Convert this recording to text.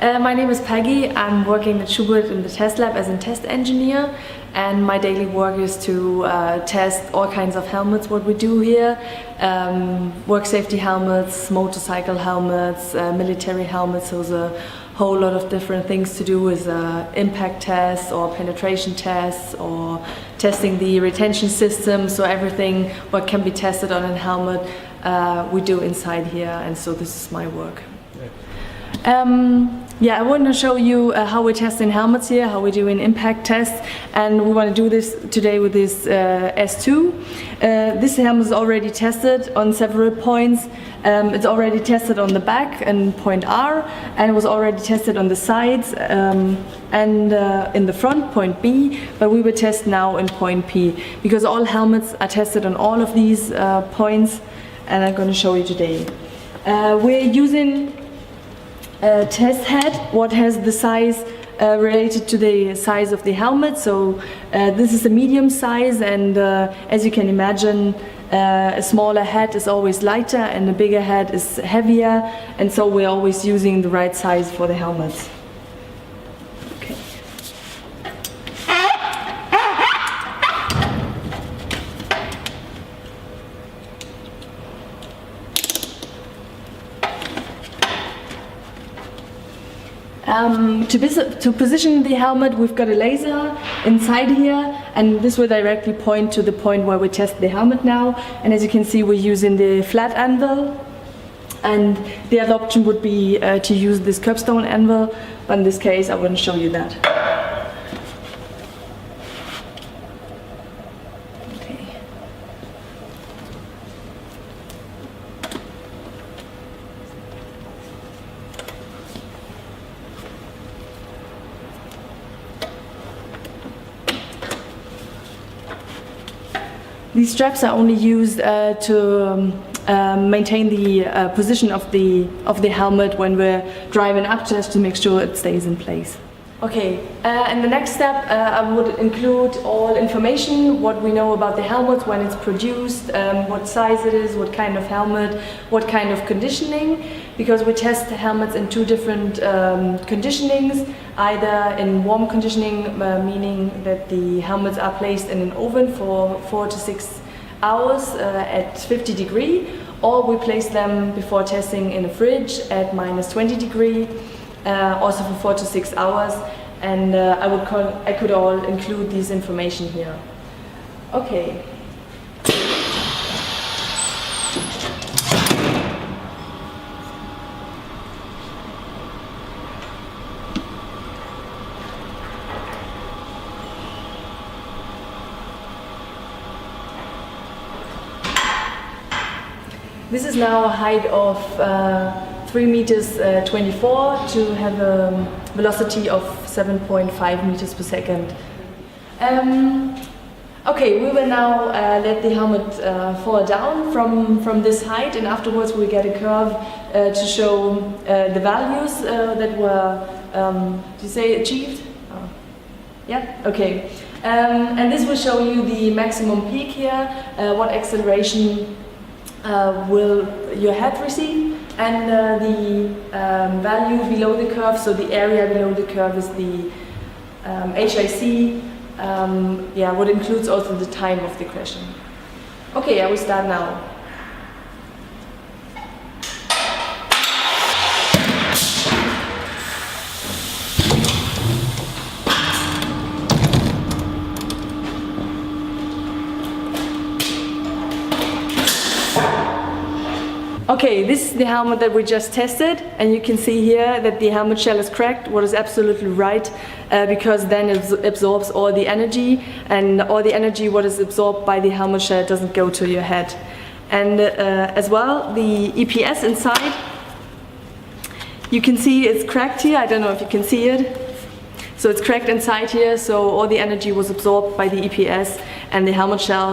My name is Peggy. I'm working at Schubert in the test lab as a test engineer, and my daily work is to test all kinds of helmets, what we do here. Work safety helmets, motorcycle helmets, military helmets, so there's a whole lot of different things to do with impact tests or penetration tests or testing the retention system, so everything what can be tested on a helmet we do inside here, and so this is my work. I want to show you how we're testing helmets here, how we're doing impact tests, and we want to do this today with this S2. This helmet is already tested on several points. It's already tested on the back and point R, and it was already tested on the sides and in the front, point B, but we will test now in point P, because all helmets are tested on all of these points, and I'm going to show you today. We're using a test head, what has the size related to the size of the helmet. So this is a medium size, and as you can imagine, a smaller head is always lighter and a bigger head is heavier, and so we're always using the right size for the helmets. Okay. To position the helmet, we've got a laser inside here, and this will directly point to the point where we test the helmet now. And as you can see, we're using the flat anvil, and the other option would be to use this curbstone anvil, but in this case I wouldn't show you that. These straps are only used to maintain the position of the helmet when we're driving up, just to make sure it stays in place. Okay, in the next step I would include all information, what we know about the helmet, when it's produced, what size it is, what kind of helmet, what kind of conditioning, because we test the helmets in two different conditionings, either in warm conditioning, meaning that the helmets are placed in an oven for 4 to 6 hours at 50 degrees, or we place them before testing in a fridge at -20 degrees. Also for 4 to 6 hours, and I could all include this information here. Okay. This is now a height of 3 meters 24 to have a velocity of 7.5 meters per second. Okay, we will now let the helmet fall down from this height, and afterwards we get a curve to show the values that were, did you say achieved? Oh. Yeah, okay. And this will show you the maximum peak here, what acceleration will your head receive, and the value below the curve, so the area below the curve is the HIC, what includes also the time of the question. Okay, I will start now. Okay, this is the helmet that we just tested, and you can see here that the helmet shell is cracked, what is absolutely right, because then it absorbs all the energy, and all the energy what is absorbed by the helmet shell doesn't go to your head. And as well, the EPS inside, you can see it's cracked here, I don't know if you can see it. So it's cracked inside here, so all the energy was absorbed by the EPS, and the helmet shell